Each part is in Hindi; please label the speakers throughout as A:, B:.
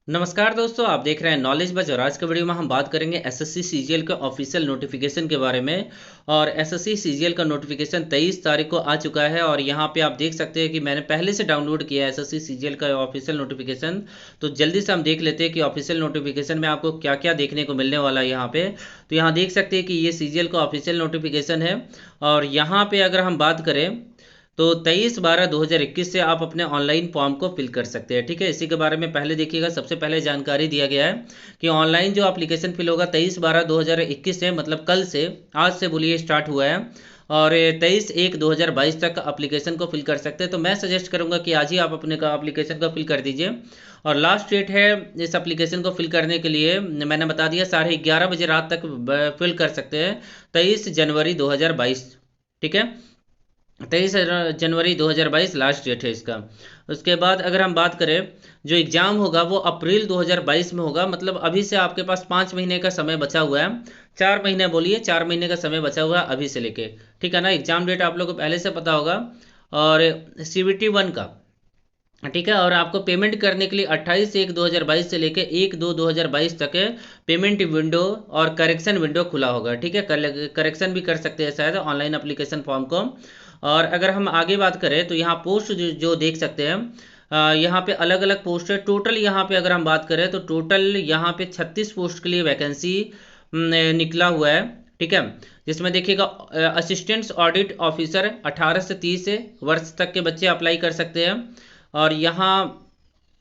A: नमस्कार दोस्तों, आप देख रहे हैं नॉलेज बज और आज के वीडियो में हम बात करेंगे एसएससी सीजीएल के ऑफिशियल नोटिफिकेशन के बारे में। और एसएससी सीजीएल का नोटिफिकेशन 23 तारीख को आ चुका है और यहाँ पे आप देख सकते हैं कि मैंने पहले से डाउनलोड किया है एसएससी सीजीएल का ऑफिशियल नोटिफिकेशन। तो जल्दी से हम देख लेते हैं कि ऑफिशियल नोटिफिकेशन में आपको क्या क्या देखने को मिलने वाला है यहाँ पे। तो यहाँ देख सकते हैं कि ये सीजीएल का ऑफिशियल नोटिफिकेशन है। और यहाँ पे अगर हम बात करें तो 23/12/2021 से आप अपने ऑनलाइन फॉर्म को फिल कर सकते हैं। ठीक है, इसी के बारे में पहले देखिएगा। सबसे पहले जानकारी दिया गया है कि ऑनलाइन जो एप्लीकेशन फिल होगा 23/12/2021 से, मतलब कल से, आज से बोलिए स्टार्ट हुआ है। और 23/1/2022 तक एप्लीकेशन को फिल कर सकते हैं। तो मैं सजेस्ट करूंगा कि आज ही आप अपने का एप्लीकेशन को फिल कर दीजिए। और लास्ट डेट है इस एप्लीकेशन को फिल करने के लिए, मैंने बता दिया, 11:30 बजे रात तक फिल कर सकते हैं, 23 जनवरी 2022। ठीक है, 23 जनवरी 2022 लास्ट डेट है इसका। उसके बाद अगर हम बात करें, जो एग्ज़ाम होगा वो अप्रैल 2022 में होगा। मतलब अभी से आपके पास 5 महीने का समय बचा हुआ है। 4 महीने बोलिए, 4 महीने का समय बचा हुआ है अभी से लेके। ठीक है ना, एग्ज़ाम डेट आप लोगों को पहले से पता होगा। और CBT 1 का, ठीक है। और आपको पेमेंट करने के लिए 28/1/2022 से लेके 1/2/2022 तक पेमेंट विंडो और करेक्शन विंडो खुला होगा। ठीक है, करेक्शन भी कर सकते हैं शायद ऑनलाइन एप्लीकेशन फॉर्म को। और अगर हम आगे बात करें तो यहाँ पोस्ट जो देख सकते हैं, यहाँ पे अलग अलग पोस्ट है। टोटल यहाँ पे अगर हम बात करें तो टोटल यहाँ पे 36 पोस्ट के लिए वैकेंसी निकला हुआ है। ठीक है, जिसमें देखिएगा असिस्टेंट ऑडिट ऑफिसर 18 से 30 वर्ष तक के बच्चे अप्लाई कर सकते हैं। और यहाँ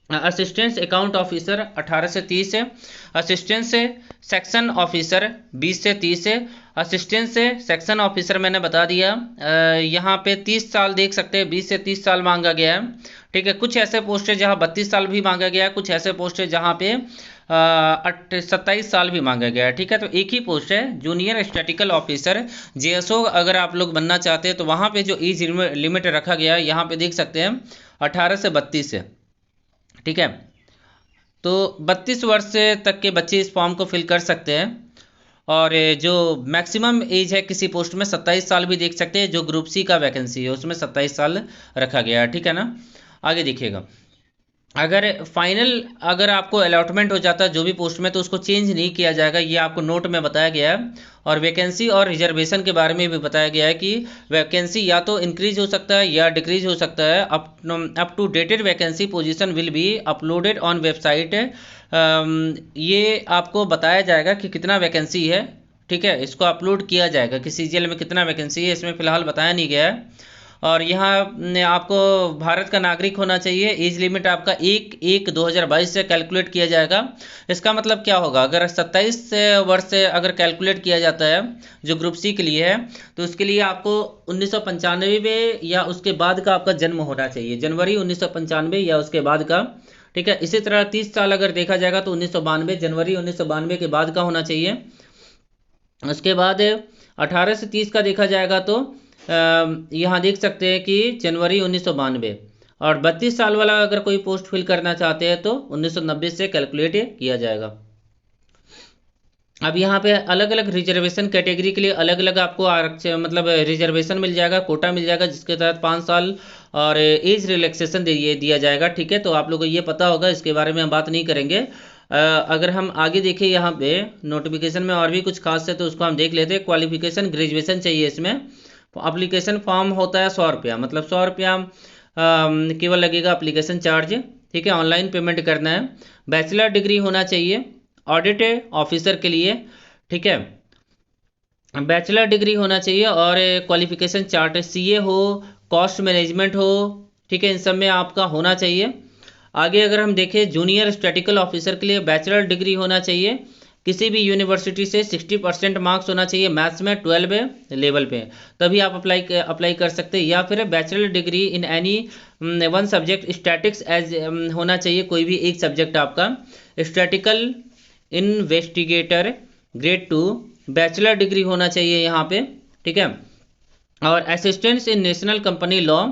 A: असिस्टेंट अकाउंट ऑफिसर 18 से 30 है। असिस्टेंट से सेक्शन ऑफिसर 20 से 30 है। असिस्टेंट से सेक्शन ऑफिसर मैंने बता दिया। यहाँ पे 30 साल देख सकते हैं, 20 से 30 साल मांगा गया है। ठीक है, कुछ ऐसे पोस्ट है जहाँ 32 साल भी मांगा गया है, कुछ ऐसे पोस्ट है जहाँ पे 27 साल भी मांगा गया है। ठीक है, तो एक ही पोस्ट है जूनियर स्टैटिकल ऑफिसर JSO। अगर आप लोग बनना चाहते हैं तो वहाँ पे जो एज लिमिट रखा गया है यहाँ पे देख सकते हैं 18 से 32 है। ठीक है, तो 32 वर्ष तक के बच्चे इस फॉर्म को फिल कर सकते हैं। और जो मैक्सिमम एज है किसी पोस्ट में 27 साल भी देख सकते हैं। जो ग्रुप C का वैकेंसी है उसमें 27 साल रखा गया है। ठीक है ना, आगे देखिएगा। अगर आपको अलॉटमेंट हो जाता है जो भी पोस्ट में, तो उसको चेंज नहीं किया जाएगा, ये आपको नोट में बताया गया है। और वैकेंसी और रिजर्वेशन के बारे में भी बताया गया है कि वैकेंसी या तो इंक्रीज हो सकता है या डिक्रीज हो सकता है। Up to dated vacancy position will be uploaded on website. ये आपको बताया जाएगा कि कितना वैकेंसी है। ठीक है, इसको अपलोड किया जाएगा कि CGL में कितना वैकेंसी है, इसमें फ़िलहाल बताया नहीं गया है। और यहाँ ने आपको भारत का नागरिक होना चाहिए। एज लिमिट आपका 1/1/2022 से कैलकुलेट किया जाएगा। इसका मतलब क्या होगा, अगर 27 वर्ष से अगर कैलकुलेट किया जाता है जो ग्रुप C के लिए है, तो उसके लिए आपको 1995 में या उसके बाद का आपका जन्म होना चाहिए, जनवरी 1995 या उसके बाद का। ठीक है, इसी तरह 30 साल अगर देखा जाएगा तो 1992, जनवरी 1992 के बाद का होना चाहिए। उसके बाद 18 से 30 का देखा जाएगा तो यहाँ देख सकते हैं कि जनवरी 1992। और 32 साल वाला अगर कोई पोस्ट फिल करना चाहते हैं तो 1990 से कैलकुलेट किया जाएगा। अब यहाँ पे अलग अलग रिजर्वेशन कैटेगरी के लिए अलग अलग आपको आरक्षण, मतलब रिजर्वेशन मिल जाएगा, कोटा मिल जाएगा, जिसके तहत 5 साल और एज रिलैक्सेशन दिया जाएगा। ठीक है, तो आप लोगों को ये पता होगा, इसके बारे में हम बात नहीं करेंगे। अगर हम आगे देखें यहाँ पे नोटिफिकेशन में और भी कुछ खास है तो उसको हम देख लेते हैं। क्वालिफिकेशन ग्रेजुएशन चाहिए इसमें। एप्लीकेशन फॉर्म होता है 100 रुपया, मतलब 100 रुपया केवल लगेगा एप्लीकेशन चार्ज। ठीक है, ऑनलाइन पेमेंट करना है। बैचलर डिग्री होना चाहिए ऑडिट ऑफिसर के लिए। ठीक है, बैचलर डिग्री होना चाहिए। और क्वालिफिकेशन चार्ट CA हो, कॉस्ट मैनेजमेंट हो, ठीक है, इन सब में आपका होना चाहिए। आगे अगर हम देखें जूनियर स्टैटिकल ऑफिसर के लिए बैचलर डिग्री होना चाहिए, किसी भी यूनिवर्सिटी से 60% मार्क्स होना चाहिए मैथ्स में 12 लेवल पे, तभी आप अप्लाई कर सकते हैं। या फिर bachelor degree in any 1 subject statistics as होना चाहिए, कोई भी एक सब्जेक्ट आपका। Statistical investigator grade 2 bachelor degree होना चाहिए यहाँ पे। ठीक है, और assistants in national company law,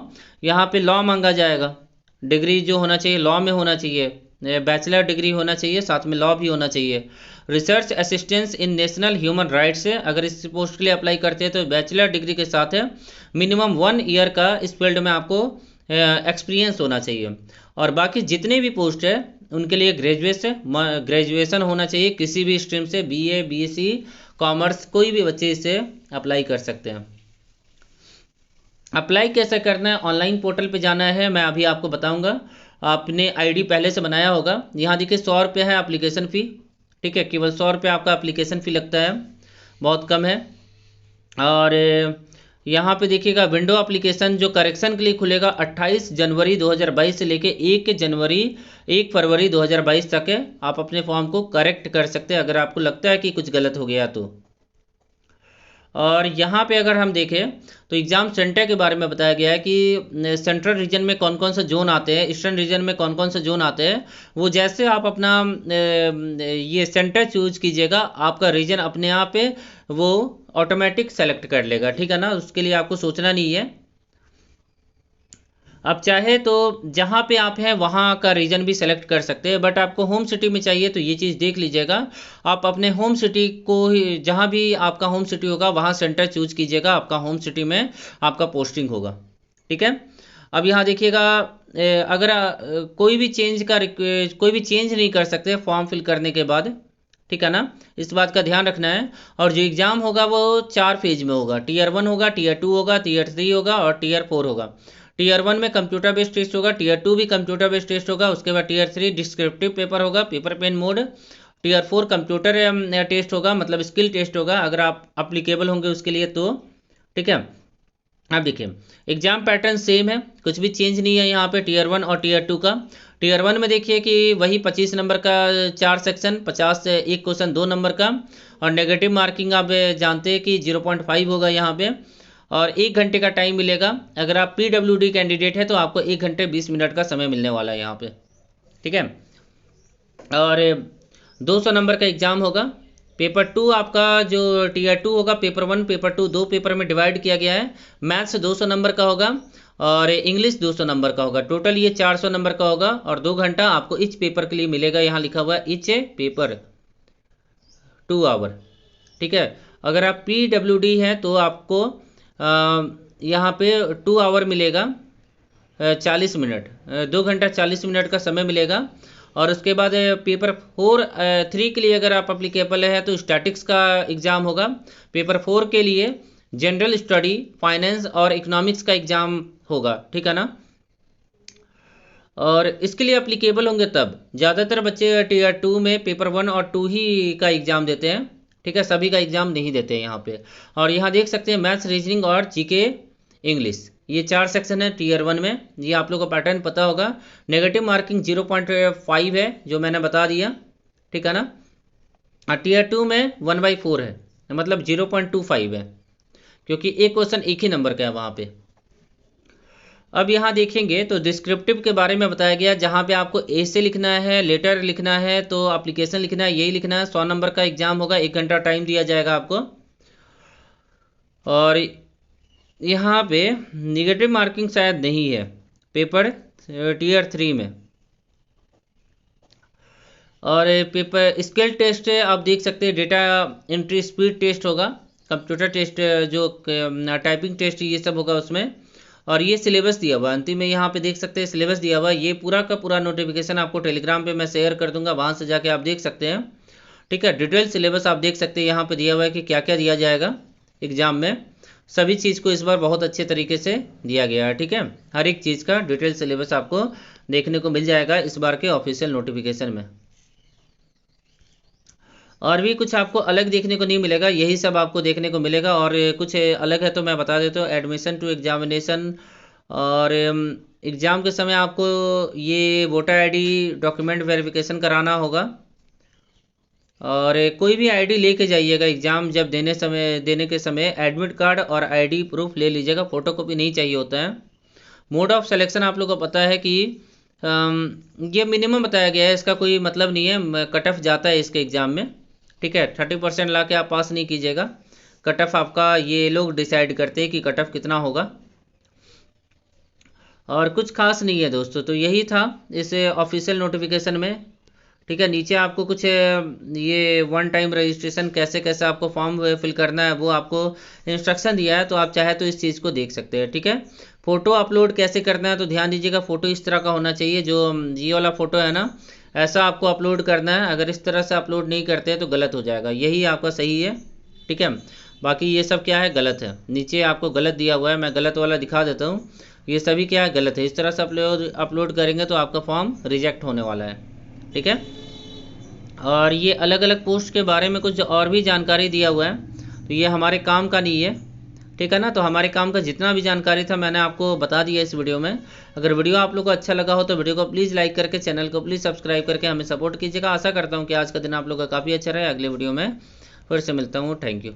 A: यहाँ पे लॉ मांगा जाएगा। डिग्री जो होना चाहिए लॉ में होना चाहिए, बैचलर डिग्री होना चाहिए, साथ में लॉ भी होना चाहिए। Research assistance in national human rights है, अगर इस पोस्ट के लिए अप्लाई करते हैं तो बैचलर डिग्री के साथ है मिनिमम 1 ईयर का इस फील्ड में आपको एक्सपीरियंस होना चाहिए। और बाकी जितने भी पोस्ट है उनके लिए ग्रेजुएशन होना चाहिए किसी भी स्ट्रीम से, BA BSc कॉमर्स, कोई भी बच्चे इसे अप्लाई कर सकते हैं। अप्लाई कैसे करना है, ऑनलाइन पोर्टल पे जाना है, मैं अभी आपको बताऊंगा। आपने आईडी पहले से बनाया होगा। यहाँ देखिए 100 रुपये है एप्लीकेशन फ़ी, ठीक है, केवल 100 रुपये आपका एप्लीकेशन फ़ी लगता है, बहुत कम है। और यहाँ पे देखिएगा विंडो एप्लीकेशन जो करेक्शन के लिए खुलेगा 28 जनवरी 2022 से लेके 1 फरवरी 2022 तक है। आप अपने फॉर्म को करेक्ट कर सकते हैं अगर आपको लगता है कि कुछ गलत हो गया तो। और यहाँ पे अगर हम देखें तो एग्ज़ाम सेंटर के बारे में बताया गया है कि सेंट्रल रीजन में कौन कौन से जोन आते हैं, ईस्टर्न रीजन में कौन कौन से जोन आते हैं। वो जैसे आप अपना ये सेंटर चूज कीजिएगा, आपका रीजन अपने आप पे वो ऑटोमेटिक सेलेक्ट कर लेगा, ठीक है ना, उसके लिए आपको सोचना नहीं है। आप चाहे तो जहाँ पे आप हैं वहाँ का रीजन भी सेलेक्ट कर सकते हैं, बट आपको होम सिटी में चाहिए तो ये चीज़ देख लीजिएगा। आप अपने होम सिटी को ही, जहाँ भी आपका होम सिटी होगा वहाँ सेंटर चूज कीजिएगा, आपका होम सिटी में आपका पोस्टिंग होगा, ठीक है। अब यहाँ देखिएगा अगर कोई भी चेंज नहीं कर सकते फॉर्म फिल करने के बाद, ठीक है ना, इस बात का ध्यान रखना है। और जो एग्ज़ाम होगा वो 4 फेज में होगा, Tier 1 होगा, Tier 2 होगा, Tier 3 होगा और Tier 4 होगा। Tier 1 में कंप्यूटर बेस्ड टेस्ट होगा, Tier 2 भी कंप्यूटर बेस्ड टेस्ट होगा, उसके बाद Tier 3 डिस्क्रिप्टिव पेपर होगा, paper pen mode. Tier 4 computer test होगा, मतलब स्किल टेस्ट होगा अगर आप अप्लीकेबल होंगे उसके लिए तो, ठीक है। अब देखिए एग्जाम पैटर्न सेम है, कुछ भी चेंज नहीं है यहाँ पे Tier 1 और Tier 2 का। Tier 1 में देखिए कि वही 25 नंबर का 4 सेक्शन, 50 से 1 क्वेश्चन 2 नंबर का, और नेगेटिव मार्किंग आप जानते हैं कि 0.5 होगा यहाँ पे, और 1 घंटे का टाइम मिलेगा। अगर आप PWD कैंडिडेट है तो आपको 1 घंटे 20 मिनट का समय मिलने वाला है यहाँ पे, ठीक है। और 200 नंबर का एग्ज़ाम होगा। पेपर 2 आपका जो Tier 2 होगा, पेपर 1 पेपर 2 दो पेपर में डिवाइड किया गया है। मैथ्स 200 नंबर का होगा और इंग्लिश 200 नंबर का होगा। टोटल ये 400 नंबर का होगा और 2 घंटा आपको इच पेपर के लिए मिलेगा। यहाँ लिखा हुआ है इच पेपर 2 आवर, ठीक है। अगर आप PWD है तो आपको यहाँ पे 2 आवर मिलेगा, 40 मिनट, 2 घंटा 40 मिनट का समय मिलेगा। और उसके बाद पेपर 3 के लिए अगर आप अप्लीकेबल है तो स्टैटिक्स का एग्ज़ाम होगा। पेपर 4 के लिए जनरल स्टडी, फाइनेंस और इकोनॉमिक्स का एग्ज़ाम होगा, ठीक है ना। और इसके लिए अप्लीकेबल होंगे तब, ज़्यादातर बच्चे Tier 2 में पेपर 1 और 2 ही का एग्ज़ाम देते हैं, ठीक है, सभी का एग्ज़ाम नहीं देते हैं यहाँ पे। और यहाँ देख सकते हैं मैथ्स, रीजनिंग और GK इंग्लिश, ये 4 सेक्शन है Tier 1 में। ये आप लोगों को पैटर्न पता होगा। नेगेटिव मार्किंग 0.5 है जो मैंने बता दिया, ठीक है ना। और Tier 2 में 1/4 है, मतलब 0.25 है, क्योंकि एक क्वेश्चन एक ही नंबर का है वहाँ पे। अब यहाँ देखेंगे तो डिस्क्रिप्टिव के बारे में बताया गया, जहाँ पे आपको ऐसे लिखना है, लेटर लिखना है, तो एप्लीकेशन लिखना है, यही लिखना है। 100 नंबर का एग्ज़ाम होगा, 1 घंटा टाइम दिया जाएगा आपको। और यहाँ पे निगेटिव मार्किंग शायद नहीं है पेपर Tier 3 में। और पेपर स्किल टेस्ट है, आप देख सकते हैं, डेटा एंट्री स्पीड टेस्ट होगा, कंप्यूटर टेस्ट, जो टाइपिंग टेस्ट, ये सब होगा उसमें। और ये सिलेबस दिया हुआ अंतिम में, यहाँ पे देख सकते हैं सिलेबस दिया हुआ। ये पूरा का पूरा नोटिफिकेशन आपको टेलीग्राम पे मैं शेयर कर दूंगा, वहाँ से जाके आप देख सकते हैं, ठीक है। डिटेल सिलेबस आप देख सकते हैं, यहाँ पे दिया हुआ है कि क्या क्या दिया जाएगा एग्ज़ाम में। सभी चीज़ को इस बार बहुत अच्छे तरीके से दिया गया है, ठीक है। हर एक चीज़ का डिटेल सिलेबस आपको देखने को मिल जाएगा इस बार के ऑफिशियल नोटिफिकेशन में। और भी कुछ आपको अलग देखने को नहीं मिलेगा, यही सब आपको देखने को मिलेगा। और कुछ अलग है तो मैं बता देता हूँ, एडमिशन टू एग्जामिनेशन। और एग्ज़ाम के समय आपको ये वोटर आईडी डॉक्यूमेंट वेरिफिकेशन कराना होगा। और कोई भी आईडी लेके जाइएगा, एग्ज़ाम जब देने के समय एडमिट कार्ड और आईडी प्रूफ ले लीजिएगा, फ़ोटोकॉपी नहीं चाहिए होता है। मोड ऑफ सिलेक्शन आप लोगों को पता है कि ये मिनिमम बताया गया है, इसका कोई मतलब नहीं है, कट ऑफ जाता है इसके एग्ज़ाम में, ठीक है। 30% ला के आप पास नहीं कीजिएगा, कट ऑफ आपका ये लोग डिसाइड करते हैं कि कट ऑफ कितना होगा। और कुछ खास नहीं है दोस्तों, तो यही था इस ऑफिशियल नोटिफिकेशन में, ठीक है। नीचे आपको कुछ ये 1 टाइम रजिस्ट्रेशन कैसे कैसे आपको फॉर्म फिल करना है वो आपको इंस्ट्रक्शन दिया है, तो आप चाहे तो इस चीज़ को देख सकते हैं, ठीक है। फ़ोटो अपलोड कैसे करना है तो ध्यान दीजिएगा, फ़ोटो इस तरह का होना चाहिए, जो ये वाला फ़ोटो है ना, ऐसा आपको अपलोड करना है। अगर इस तरह से अपलोड नहीं करते हैं तो गलत हो जाएगा, यही आपका सही है, ठीक है। बाकी ये सब क्या है, गलत है। नीचे आपको गलत दिया हुआ है, मैं गलत वाला दिखा देता हूँ। ये सभी क्या है, गलत है। इस तरह से अपलोड करेंगे तो आपका फॉर्म रिजेक्ट होने वाला है, ठीक है। और ये अलग अलग पोस्ट के बारे में कुछ और भी जानकारी दिया हुआ है, तो ये हमारे काम का नहीं है, ठीक है ना। तो हमारे काम का जितना भी जानकारी था मैंने आपको बता दिया इस वीडियो में। अगर वीडियो आप लोग को अच्छा लगा हो तो वीडियो को प्लीज़ लाइक करके, चैनल को प्लीज़ सब्सक्राइब करके हमें सपोर्ट कीजिएगा। आशा करता हूँ कि आज का दिन आप लोग का काफ़ी अच्छा रहे। अगले वीडियो में फिर से मिलता हूँ। Thank you.